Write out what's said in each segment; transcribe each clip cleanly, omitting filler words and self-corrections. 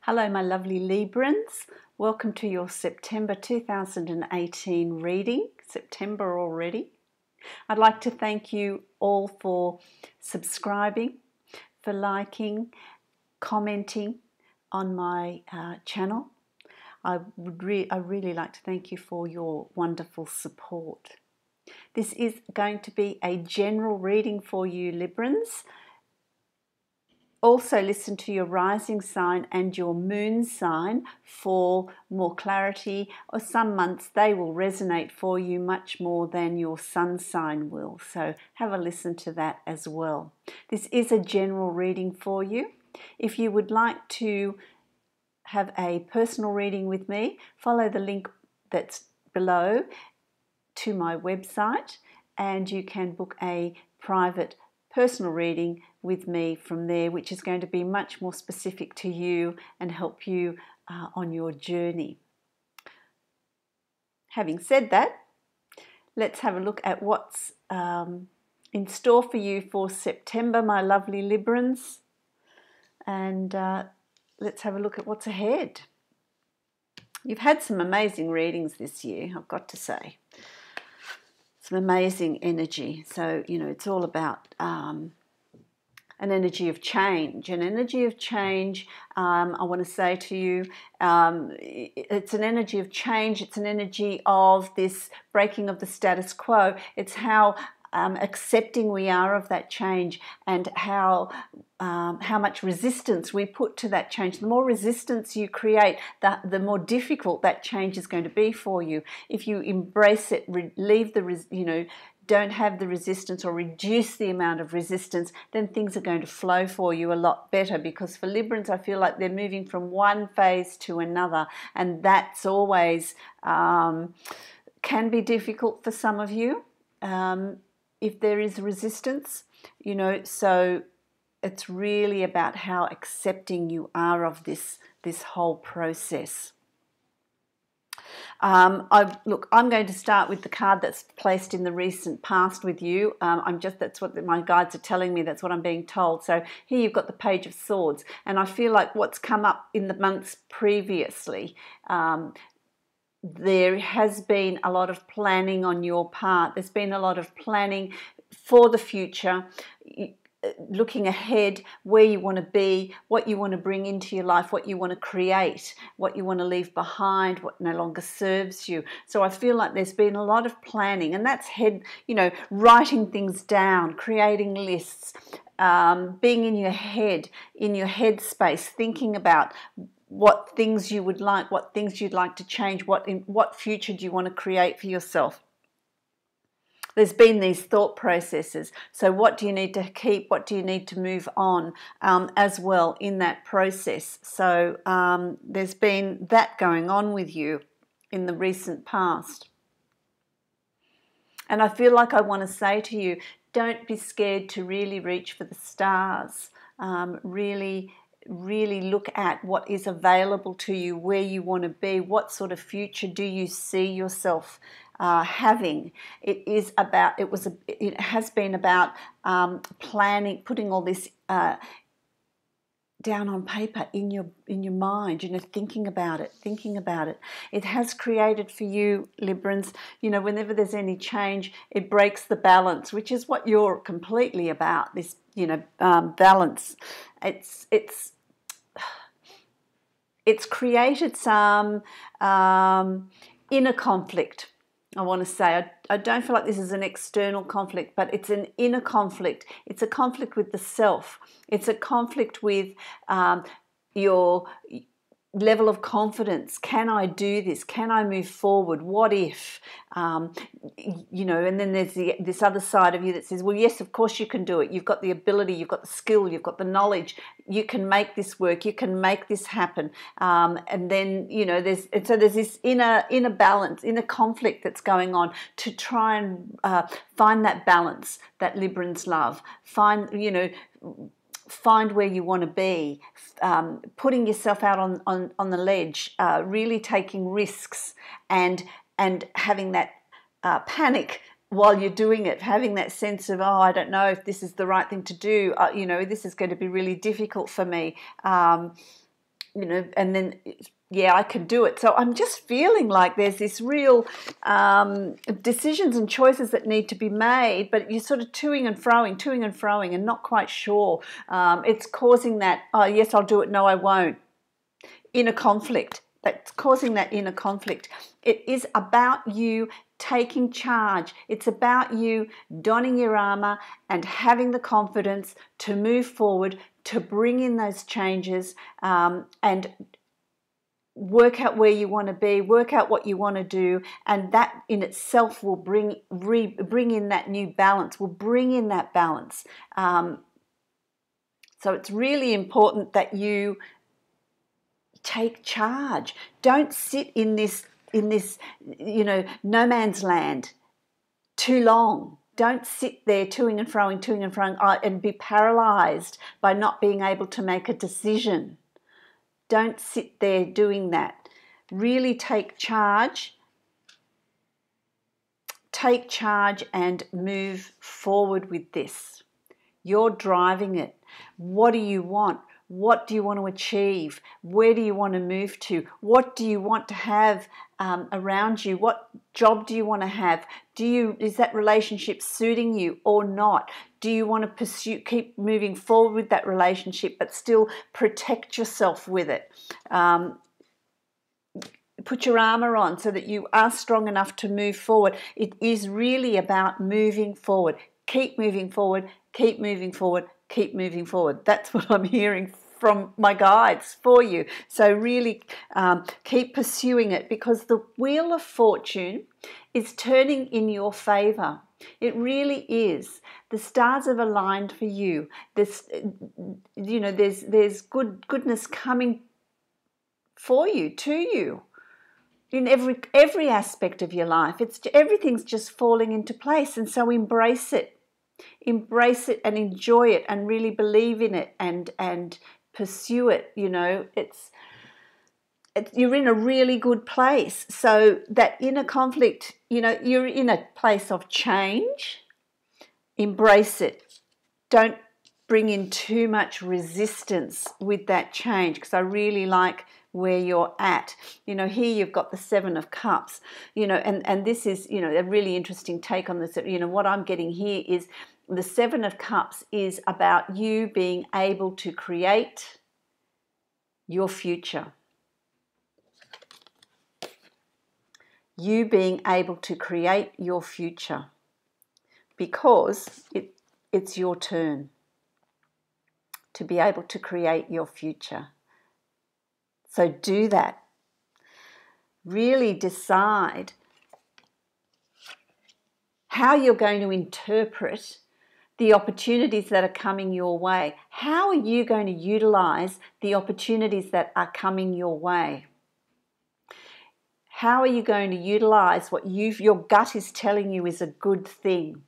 Hello my lovely Librans, welcome to your September 2018 reading, September already. I'd like to thank you all for subscribing, for liking, commenting on my channel. I really like to thank you for your wonderful support. This is going to be a general reading for you Librans. Also listen to your rising sign and your moon sign for more clarity, or some months they will resonate for you much more than your sun sign will. So have a listen to that as well. This is a general reading for you. If you would like to have a personal reading with me, follow the link that's below to my website and you can book a private personal reading with me from there, which is going to be much more specific to you and help you on your journey. Having said that, let's have a look at what's in store for you for September, my lovely Librans, and let's have a look at what's ahead. You've had some amazing readings this year, I've got to say. Some amazing energy. So, you know, it's all about an energy of change. An energy of change, I want to say to you, it's an energy of change. It's an energy of this breaking of the status quo. It's how accepting we are of that change and how much resistance we put to that change. The more resistance you create, the more difficult that change is going to be for you. If you embrace it, leave the don't have the resistance or reduce the amount of resistance, then things are going to flow for you a lot better, because for Librans I feel like they're moving from one phase to another, and that's always can be difficult for some of you if there is resistance, you know. So it's really about how accepting you are of this whole process. Look, I'm going to start with the card that's placed in the recent past with you. That's what my guides are telling me. That's what I'm being told. So here you've got the Page of Swords, and I feel like what's come up in the months previously, there has been a lot of planning on your part. There's been a lot of planning for the future, looking ahead, where you want to be, what you want to bring into your life, what you want to create, what you want to leave behind, what no longer serves you. So I feel like there's been a lot of planning, and that's writing things down, creating lists, being in your head space, thinking about what things you would like, what things you'd like to change, what future do you want to create for yourself. There's been these thought processes. So what do you need to keep? What do you need to move on as well in that process? So there's been that going on with you in the recent past. And I feel like I want to say to you, don't be scared to really reach for the stars. Really look at what is available to you, where you want to be, what sort of future do you see yourself having. It has been about planning, putting all this down on paper in your mind, thinking about it. It has created for you, Librans, whenever there's any change, it breaks the balance, which is what you're completely about, this, balance. It's created some inner conflict. I want to say, I don't feel like this is an external conflict, but it's an inner conflict. It's a conflict with the self. It's a conflict with your level of confidence. Can I do this? Can I move forward? What if? And then there's this other side of you that says, well, yes, of course you can do it. You've got the ability, you've got the skill, you've got the knowledge. You can make this work. You can make this happen. And then, there's this inner balance, inner conflict that's going on to try and find that balance that Librans love. Find where you want to be, putting yourself out on the ledge, really taking risks and having that panic while you're doing it, having that sense of, oh, I don't know if this is the right thing to do, this is going to be really difficult for me. you know, and then, yeah, I can do it. So I'm just feeling like there's this real decisions and choices that need to be made, but you're sort of toing and froing and not quite sure. It's causing that, oh, yes, I'll do it, no, I won't. Inner conflict. That's causing that inner conflict. It is about you taking charge. It's about you donning your armor and having the confidence to move forward, to bring in those changes, and work out where you want to be, work out what you want to do, and that in itself will bring in that new balance, will bring in that balance. So it's really important that you take charge. Don't sit in this you know, no man's land too long. Don't sit there toing and froing and be paralyzed by not being able to make a decision. Don't sit there doing that. Really take charge. Take charge and move forward with this. You're driving it. What do you want? What do you want to achieve? Where do you want to move to? What do you want to have around you? What job do you want to have? Is that relationship suiting you or not? Do you want to keep moving forward with that relationship, but still protect yourself with it? Put your armor on so that you are strong enough to move forward. It is really about moving forward. Keep moving forward. Keep moving forward. Keep moving forward. That's what I'm hearing from my guides for you. So really keep pursuing it, because the wheel of fortune is turning in your favor. It really is. The stars have aligned for you. This, you know, there's goodness coming for you, to you, in every aspect of your life. Everything's just falling into place, and so embrace it. Embrace it and enjoy it and really believe in it and pursue it. You know, you're in a really good place. So that inner conflict, you know, you're in a place of change. Embrace it. Don't bring in too much resistance with that change, because I really like where you're at. You know, here you've got the Seven of Cups, you know, and this is, you know, a really interesting take on this. You know, what I'm getting here is the Seven of Cups is about you being able to create your future. You being able to create your future, because it's your turn to be able to create your future. So do that. Really decide how you're going to interpret the opportunities that are coming your way. How are you going to utilize the opportunities that are coming your way? How are you going to utilize what your gut is telling you is a good thing?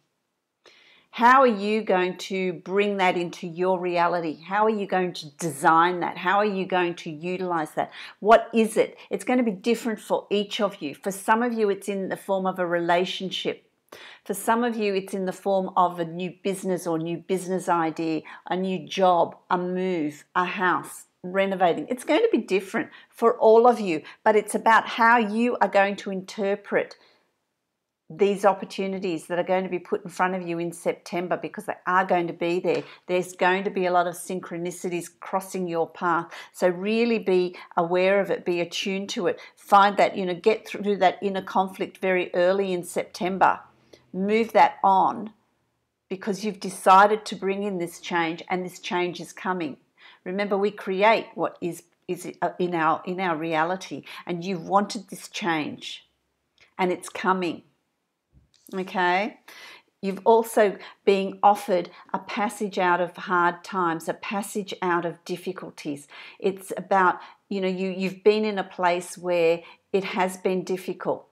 How are you going to bring that into your reality? How are you going to design that? How are you going to utilize that? What is it? It's going to be different for each of you. For some of you, it's in the form of a relationship. For some of you, it's in the form of a new business or new business idea, a new job, a move, a house, renovating. It's going to be different for all of you, but it's about how you are going to interpret these opportunities that are going to be put in front of you in September, because they are going to be there. There's going to be a lot of synchronicities crossing your path. So really be aware of it, be attuned to it. Find that, you know, get through that inner conflict very early in September. Move that on, because you've decided to bring in this change, and this change is coming. Remember, we create what is in our reality, and you've wanted this change, and it's coming. Okay, you've also been offered a passage out of hard times, a passage out of difficulties. It's about, you know, you've been in a place where it has been difficult.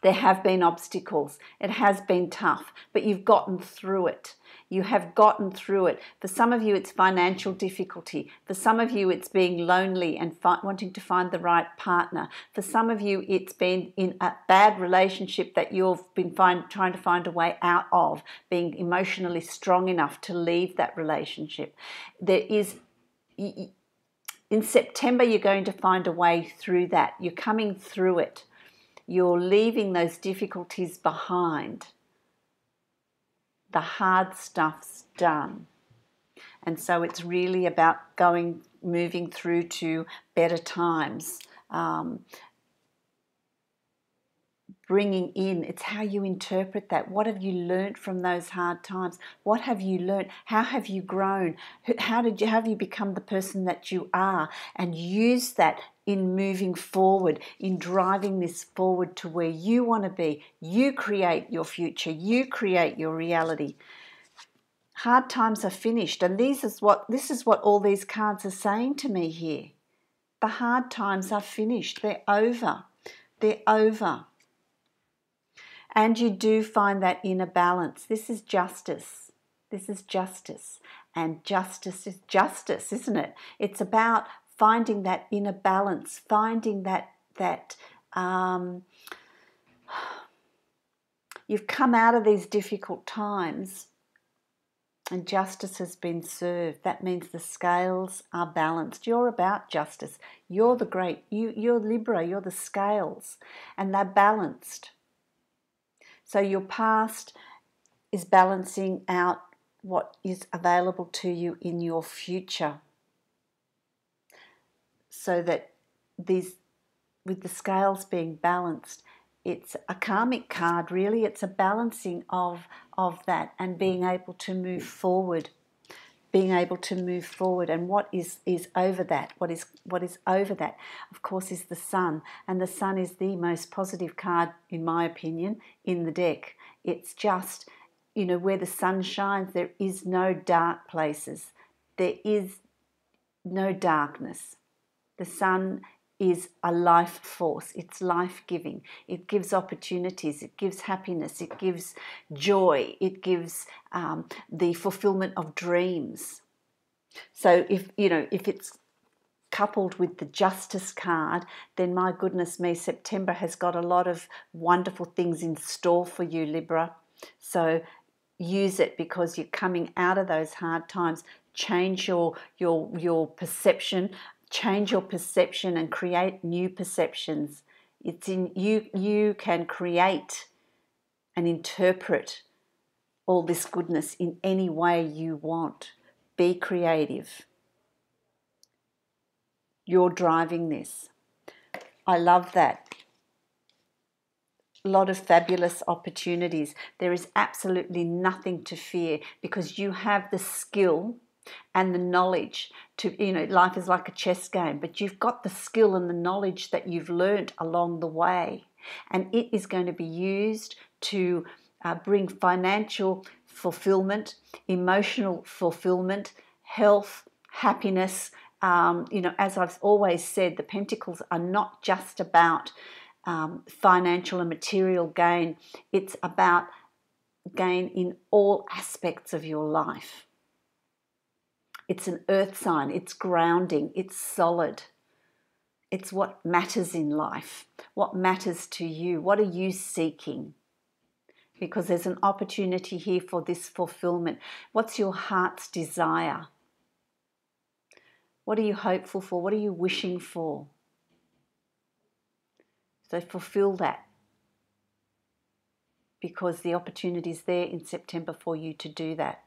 There have been obstacles. It has been tough, but you've gotten through it. You have gotten through it. For some of you, it's financial difficulty. For some of you, it's being lonely and wanting to find the right partner. For some of you, it's been in a bad relationship that you've been trying to find a way out of, being emotionally strong enough to leave that relationship. in September, you're going to find a way through that. You're coming through it. You're leaving those difficulties behind. The hard stuff's done. And so it's really about moving through to better times. Bringing in, it's how you interpret that. What have you learned from those hard times? What have you learned? How have you grown? How have you become the person that you are? And use that in moving forward, in driving this forward to where you want to be. You create your future. You create your reality. Hard times are finished, and this is what all these cards are saying to me here. The hard times are finished. They're over. They're over. And you do find that inner balance. This is justice. This is justice. And justice is justice, isn't it? It's about finding that inner balance, finding that you've come out of these difficult times and justice has been served. That means the scales are balanced. You're about justice. You're you're Libra, you're the scales, and they're balanced. So your past is balancing out what is available to you in your future. So that with the scales being balanced, it's a karmic card really. It's a balancing of that and being able to move forward. Being able to move forward, and what is over that? What is over that? Of course, is the Sun, and the Sun is the most positive card, in my opinion, in the deck. It's just, where the sun shines, there is no dark places. There is no darkness. The Sun is a life force. It's life-giving. It gives opportunities. It gives happiness. It gives joy. It gives the fulfillment of dreams. So if it's coupled with the Justice card, then my goodness me, September has got a lot of wonderful things in store for you, Libra. So use it, because you're coming out of those hard times. Change your perception. Change your perception and create new perceptions. It's in you. You can create and interpret all this goodness in any way you want. Be creative. You're driving this. I love that. A lot of fabulous opportunities. There is absolutely nothing to fear, because you have the skill and the knowledge to, life is like a chess game, but you've got the skill and the knowledge that you've learnt along the way, and it is going to be used to bring financial fulfillment, emotional fulfillment, health, happiness. As I've always said, the Pentacles are not just about financial and material gain. It's about gain in all aspects of your life. It's an earth sign. It's grounding. It's solid. It's what matters in life. What matters to you? What are you seeking? Because there's an opportunity here for this fulfillment. What's your heart's desire? What are you hopeful for? What are you wishing for? So fulfill that, because the opportunity is there in September for you to do that.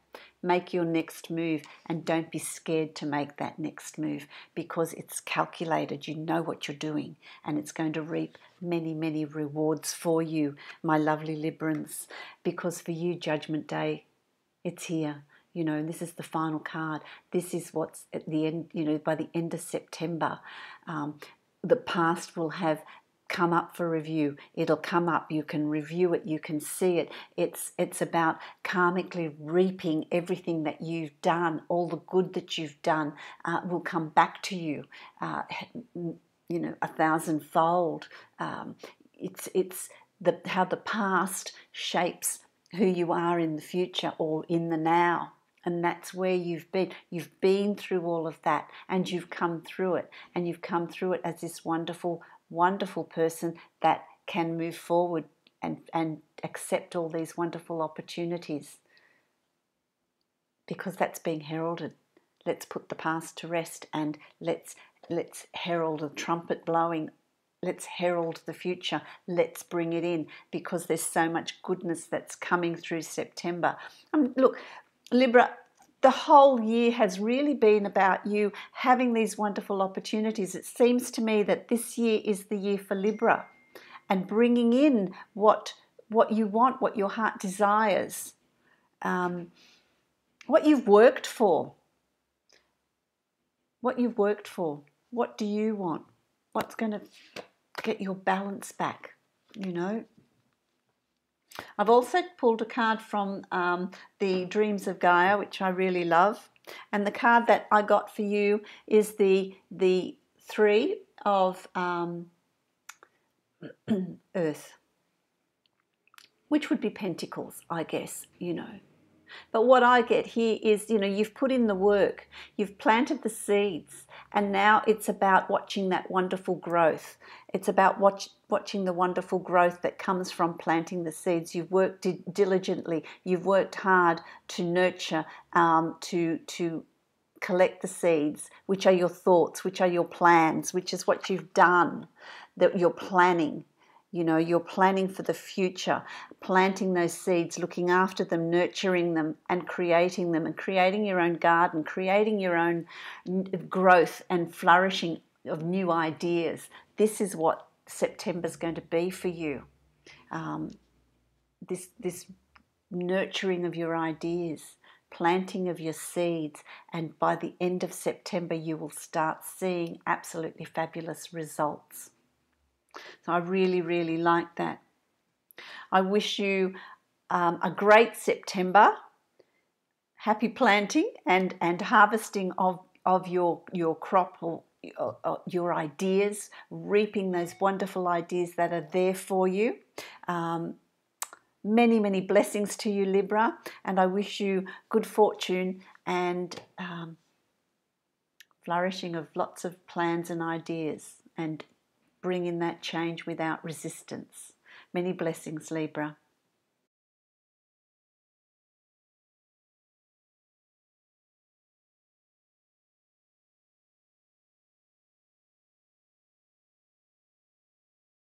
Make your next move, and don't be scared to make that next move, because it's calculated. You know what you're doing, and it's going to reap many, many rewards for you, my lovely Librans, because for you, Judgment Day, it's here. This is the final card. This is what's at the end, by the end of September, the past will have come up for review. It'll come up. You can review it. You can see it. It's about karmically reaping everything that you've done. All the good that you've done will come back to you, 1,000-fold. It's how the past shapes who you are in the future or in the now. And that's where you've been. You've been through all of that, and you've come through it. And you've come through it as this wonderful, wonderful person that can move forward and accept all these wonderful opportunities. Because that's being heralded. let's put the past to rest, and let's herald the trumpet blowing. Let's herald the future. Let's bring it in, because there's so much goodness that's coming through September. Look, Libra, the whole year has really been about you having these wonderful opportunities. It seems to me that this year is the year for Libra, and bringing in what you want, what your heart desires, what you've worked for. What you've worked for. What do you want? What's going to get your balance back, you know? I've also pulled a card from the Dreams of Gaia, which I really love. And the card that I got for you is the Three of Earth, which would be Pentacles, I guess, you know. But what I get here is, you know, you've put in the work, you've planted the seeds, and now it's about watching that wonderful growth. It's about watching the wonderful growth that comes from planting the seeds. You've worked diligently, you've worked hard to nurture, to collect the seeds, which are your thoughts, which are your plans, which is what you've done, that you're planning. You know, you're planning for the future, planting those seeds, looking after them, nurturing them, and creating them, and creating your own garden, creating your own growth and flourishing of new ideas. This is what September's going to be for you. This nurturing of your ideas, planting of your seeds, and by the end of September, you will start seeing absolutely fabulous results. So I really, really like that. I wish you a great September. Happy planting and harvesting of your crop, or your ideas, reaping those wonderful ideas that are there for you. Many, many blessings to you, Libra, and I wish you good fortune and flourishing of lots of plans and ideas, and bring in that change without resistance. Many blessings, Libra.